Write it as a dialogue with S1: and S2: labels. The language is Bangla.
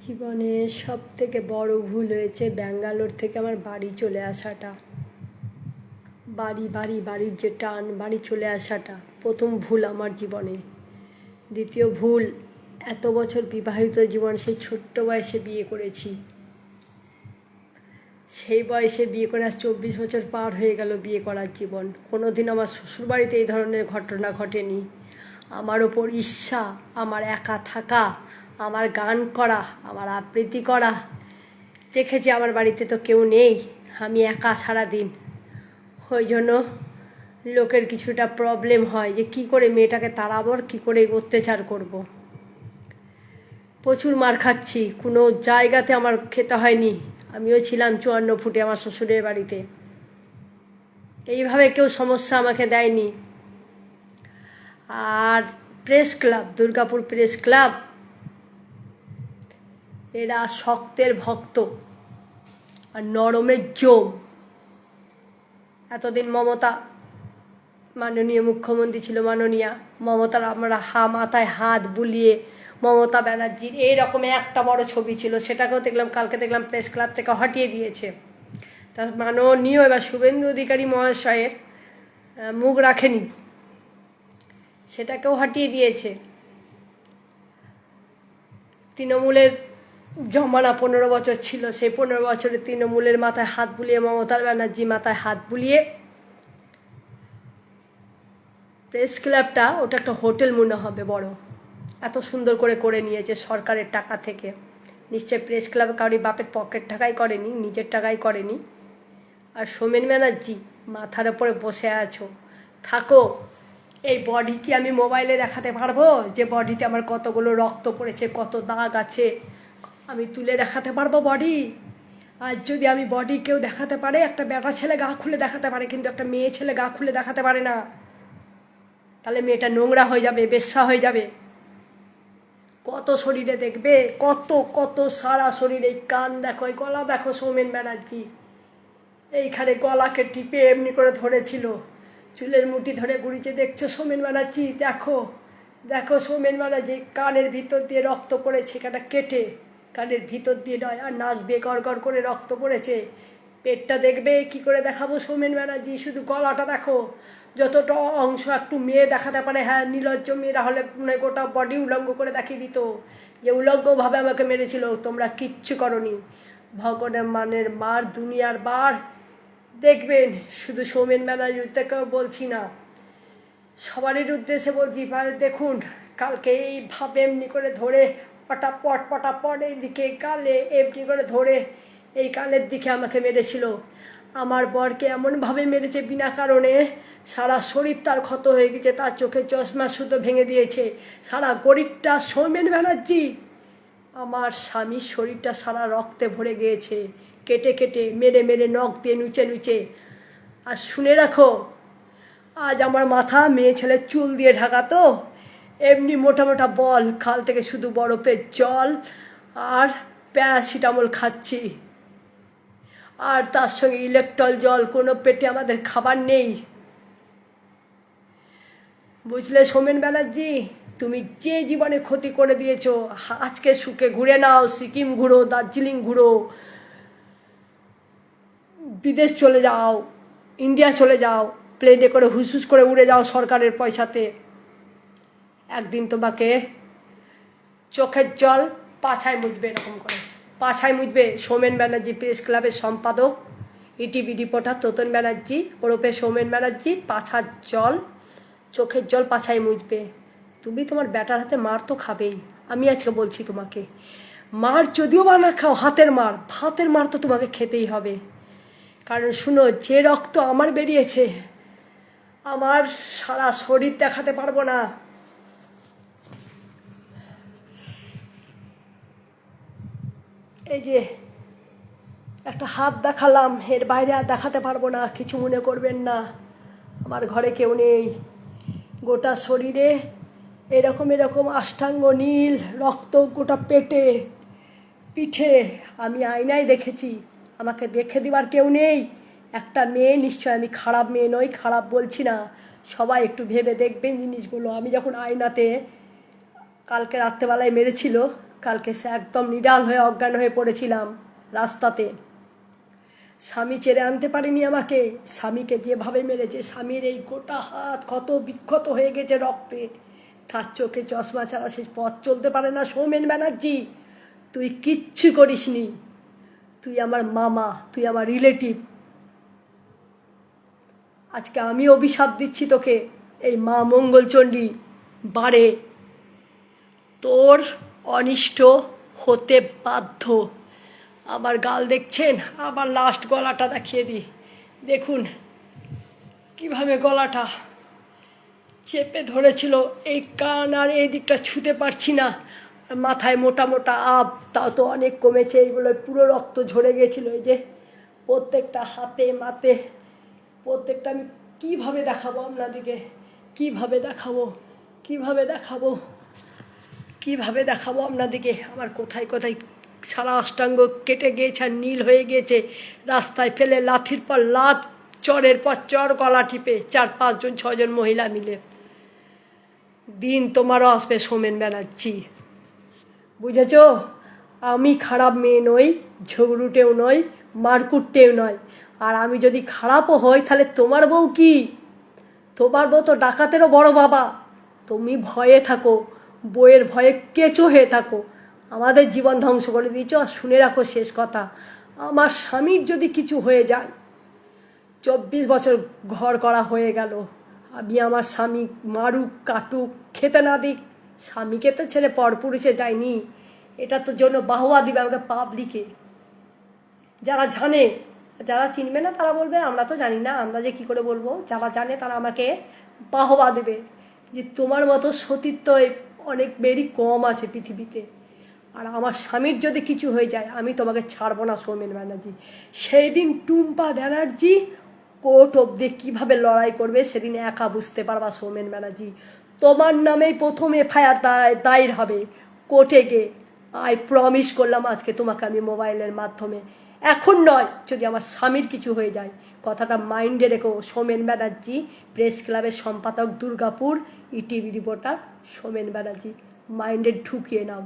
S1: জীবনে সবথেকে বড় ভুল হয়েছে ব্যাঙ্গালোর থেকে আমার বাড়ি চলে আসাটা। বাড়ির যে টান, বাড়ি চলে আসাটা প্রথম ভুল আমার জীবনে। দ্বিতীয় ভুল, এত বছর বিবাহিত জীবন, সেই ছোট্ট বয়সে বিয়ে করেছি। সেই বয়সে বিয়ে করে আজ 24 বছর পার হয়ে গেল বিয়ে করার জীবন। কোনোদিন আমার শ্বশুরবাড়িতে এই ধরনের ঘটনা ঘটেনি। আমার ওপর ঈর্ষা, আমার একা থাকা, আমার গান করা, আমার আবৃত্তি করা, দেখেছি আমার বাড়িতে তো কেউ নেই, আমি একা সারাদিন। ওই জন্য লোকের কিছুটা প্রবলেম হয় যে কী করে মেয়েটাকে তাড়াবো, কী করে অত্যাচার করব। প্রচুর মার খাচ্ছি, কোনো জায়গাতে আমার খেতে হয়নি। আমিও ছিলাম 54 ফুটে আমার শ্বশুরের বাড়িতে, এইভাবে কেউ সমস্যা আমাকে দেয়নি। আর press club, Durgapur press club, এরা শক্তের ভক্ত আর নরমের জম। এতদিন মমতা মাননীয় মুখ্যমন্ত্রী ছিল, মাননীয়া মমতার আমরা মাথায় হাত বুলিয়ে মমতা ব্যানার্জির এইরকম একটা বড় ছবি ছিল, সেটাকেও দেখলাম, কালকে দেখলাম প্রেস ক্লাব থেকে হটিয়ে দিয়েছে। তার মাননীয় এবার শুভেন্দু অধিকারী মহাশয়ের মুখ রাখেনি, সেটাকেও হটিয়ে দিয়েছে। তৃণমূলের জমানা 15 বছর ছিল, সেই 15 বছরে তৃণমূলের মাথায় হাত বুলিয়ে, মমতা ব্যানার্জি মাথায় হাত বুলিয়ে প্রেস ক্লাবটা, ওটা একটা হোটেল মনে হবে বড়, এত সুন্দর করে নিয়েছে সরকারের টাকা থেকে। নিশ্চয় প্রেস ক্লাব কারোর বাপের পকেট টাকাই করেনি, নিজের টাকাই করেনি। আর সোমেন ব্যানার্জি মাথার ওপরে বসে আছো, থাকো। এই বডি কি আমি মোবাইলে দেখাতে পারবো যে বডিতে আমার কতগুলো রক্ত পড়েছে, কত দাগ আছে? আমি তুলে দেখাতে পারবো বডি? আর যদি আমি বডি কেউ দেখাতে পারে, একটা বেটা ছেলে গা খুলে দেখাতে পারে, কিন্তু একটা মেয়ে ছেলে গা খুলে দেখাতে পারে না। তাহলে মেয়েটা নোংরা হয়ে যাবে, বেশ্যা হয়ে যাবে। কত শরীরে দেখবে, কত কত সারা শরীরে। কান দেখো, এই গলা দেখো, সোমেন ব্যানার্জি এইখানে গলাকে টিপে এমনি করে ধরেছিল, চুলের মুঠি ধরে ঘুরিয়েছে। দেখছো সোমেন ব্যানার্জি? দেখো দেখো সোমেন ব্যানার্জি, কানের ভিতর দিয়ে রক্ত পড়েছে, এটা কেটে, কানের ভিতর দিয়ে নয়, আর নাক দিয়ে গড় গড় করে রক্ত পড়েছে। পেটটা দেখবে, কি করে দেখাবো সোমেন ব্যানার্জি? শুধু গলাটা দেখো, যতটা অংশ একটু মেয়ে দেখাতে পারে। হ্যাঁ, নির্লজ্জ মেয়েরা হলে গোটা বডি উলঙ্গ করে দেখিয়ে দিত যে উলঙ্গভাবে আমাকে মেরেছিল। তোমরা কিচ্ছু করনি। ভগবানের মার, দুনিয়ার বার দেখবেন। শুধু সোমেন ব্যানার্জির থেকেও বলছি না, সবারই উদ্দেশ্যে বলছি। দেখুন, কালকে এইভাবে এমনি করে ধরে পটাপট এইদিকে গালে এমনি করে ধরে এই গালের দিকে আমাকে মেরেছিল। আমার বরকে এমনভাবে মেরেছে বিনা কারণে, সারা শরীর তার ক্ষত হয়ে গেছে, তার চোখের চশমা শুধু ভেঙে দিয়েছে। সারা গরিবটা সোমেন ব্যানার্জি, আমার স্বামীর শরীরটা সারা রক্তে ভরে গিয়েছে, কেটে কেটে, মেরে নখ দিয়ে নুচে। আর শুনে রাখো, আজ আমার মাথা মেয়ে ছেলের চুল দিয়ে ঢাকা, তো এমনি মোটা বল, খাল থেকে শুধু বরফের জল আর প্যারাসিটামল খাচ্ছি, আর তার সঙ্গে ইলেকট্রল জল। কোনো পেটে আমাদের খাবার নেই, বুঝলে সোমেন ব্যানার্জি? তুমি যে জীবনে ক্ষতি করে দিয়েছো, আজকে সুখে ঘুরে নাও, সিকিম ঘুরো, দার্জিলিং ঘুরো, বিদেশ চলে যাও, ইন্ডিয়া চলে যাও, প্লেনে করে হুসহুস করে উড়ে যাও সরকারের পয়সাতে। একদিন তোমাকে চোখের জল পাছায় মুছবে, এরকম করে পাছায় মুছবে। সোমেন ব্যানার্জি প্রেস ক্লাবের সম্পাদক, ইটিভি রিপোর্টার তোতন ব্যানার্জি ওরফে সোমেন ব্যানার্জি, পাছার জল, চোখের জল পাছায় মুছবে। তুমি তোমার ব্যাটার হাতে মার তো খাবেই। আমি আজকে বলছি তোমাকে, মার যদিও বা না খাও, হাতের মার, ভাতের মার তো তোমাকে খেতেই হবে। কারণ শুনো, যে রক্ত আমার বেরিয়েছে, আমার সারা শরীর দেখাতে পারবো না। এই যে একটা হাত দেখালাম, এর বাইরে আর দেখাতে পারবো না, কিছু মনে করবেন না। আমার ঘরে কেউ নেই, গোটা শরীরে এরকম আষ্টাঙ্গ নীল রক্ত, গোটা পেটে, পিঠে। আমি আয়নায় দেখেছি, আমাকে দেখে দিবার কেউ নেই। একটা মেয়ে, নিশ্চয় আমি খারাপ মেয়ে নই, খারাপ বলছি না, সবাই একটু ভেবে দেখবেন জিনিসগুলো। আমি যখন আয়নাতে, কালকে রাত্রেবেলায় মেরেছিল, কালকে সে একদম নিডাল হয়ে অজ্ঞান হয়ে পড়েছিলাম রাস্তাতে। স্বামী ছেড়ে আনতে পারেনি আমাকে। স্বামীকে যেভাবে মেরেছে, স্বামীর এই গোটা হাত ক্ষত বিক্ষত হয়ে গেছে রক্তে, তার চোখে চশমা ছাড়া সে পথ চলতে পারে না। সৌমেন ব্যানার্জি, তুই কিচ্ছু করিসনি, তুই আমার মামা, তুই আমার রিলেটিভ। আজকে আমি অভিশাপ দিচ্ছি তোকে, এই মা মঙ্গলচণ্ডী বারে তোর অনিষ্ট হতে বাধ্য। আবার গাল দেখছেন, আবার লাস্ট গলাটা দেখিয়ে দিই। দেখুন কিভাবে গলাটা চেপে ধরেছিল, এই কান আর এই দিকটা ছুতে পারছি না। মাথায় মোটা মোটা আপ, তাও তো অনেক কমেছে, এইগুলো পুরো রক্ত ঝরে গেছিল। এই যে প্রত্যেকটা হাতে মাতে, প্রত্যেকটা আমি কীভাবে দেখাবো আপনাদেরকে, কীভাবে দেখাবো, কীভাবে দেখাবো, কীভাবে দেখাবো আপনাদেরকে। আমার কোথায় কোথায় সারা অষ্টাঙ্গ কেটে গিয়েছে আর নীল হয়ে গিয়েছে। রাস্তায় ফেলে লাঠির পর লাথ, চরের পর চর, গলা টিপে 4-5 জন 6 জন মহিলা মিলে। দিন তোমারও আসবে সৌমেন ব্যানার্জি, বুঝেছ? আমি খারাপ মেয়ে নই, ঝগড়ুটেও নই, মারকুটটেও নয়। আর আমি যদি খারাপও হই, তাহলে তোমার বউ কি? তোমার বউ তো ডাকাতেরও বড় বাবা। তুমি ভয়ে থাকো, বইয়ের ভয়ে কেঁচো হয়ে থাকো। আমাদের জীবন ধ্বংস করে দিয়েছ। আর শুনে রাখো শেষ কথা, আমার স্বামীর যদি কিছু হয়ে যায়, 24 বছর ঘর করা হয়ে গেল, আমি আমার স্বামী মারুক কাটুক খেতে না দিক, স্বামীকে তো ছেড়ে পরপুরুষে যায়নি। এটা তো জন্য বাহবা দিবে আমাকে পাবলিকে। যারা জানে, যারা চিনবে না তারা বলবে আমরা তো জানি না, আন্দাজে কী করে বলবো। যারা জানে তারা আমাকে বাহবা দেবে যে তোমার মতো সতীত্ব অনেক বেরই কম আছে পৃথিবীতে। আর আমার স্বামীর যদি কিছু হয়ে যায়, আমি তোমাকে ছাড়বো না সৌমেন ব্যানার্জি। সেই দিন টুম্পা ব্যানার্জি কোর্ট অব্দি কীভাবে লড়াই করবে, সেদিন একা বুঝতে পারবা সৌমেন ব্যানার্জি। তোমার নামেই প্রথম এফআইআর দায়ের হবে কোর্টে গিয়ে। আই প্রমিস করলাম আজকে তোমাকে আমি মোবাইলের মাধ্যমে, এখন নয়, যদি আমার স্বামীর কিছু হয়ে যায়। কথাটা মাইন্ডে রেখো। সৌমেন ব্যানার্জি, প্রেস ক্লাবের সম্পাদক দুর্গাপুর, ইটিভি রিপোর্টার সৌমেন ব্যানার্জি, মাইন্ডে ঢুকিয়ে নাও।